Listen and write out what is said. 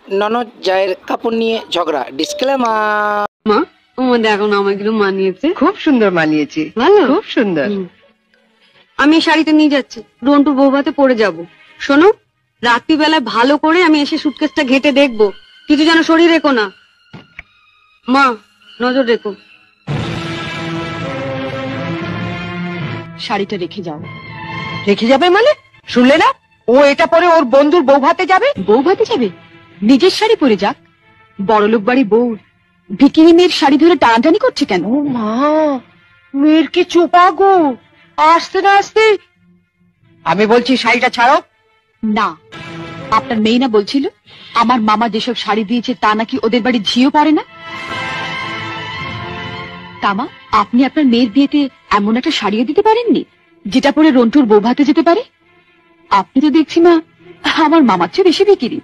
ননদ জায়ের কাপড় নিয়ে ঝগড়া। ডিসক্লেমার। মা, ও দেখো না আমাকে মানিয়েছে। খুব সুন্দর মানিয়েছে, ভালো, খুব সুন্দর। আমি এই শাড়িটা নিয়ে যাচ্ছি, রন্টুর বৌভাতে পরে যাব। শোনো, রাত্রিবেলায় ভালো করে আমি এসে সুটকেসটা ঘেটে দেখবো, কিছু যেন শরীর রেখো না। মা, নজর রেখো। শাড়িটা রেখে যাও। রেখে যাবে মানে? শুনলে না, ও এটা পরে ওর বন্ধুর বউ ভাতে যাবে। বউ ভাতে যাবে? নিজের শাড়ি পরে যাক। বড়লোক বাড়ি বউ ভিকিরি মেয়ের শাড়ি ধরে টানাটানি করছে কেন? ও মা, মেয়ের কি চোপা গো, আসতে না আসতে। আমি বলছি শাড়িটা ছাড়ো। না, আপনার মেয়ে না বলছিল আমার মামা যেসব শাড়ি দিয়েছে তা নাকি ওদের বাড়ি ঝিও পড়ে না। তামা, আপনি আপনার মেয়ের বিয়েতে এমন একটা শাড়িও দিতে পারেননি যেটা পরে রন্টুর বউ ভাতে যেতে পারে? আপনি তো দেখছি মা আমার মামার চেয়ে বেশি বিকিরি।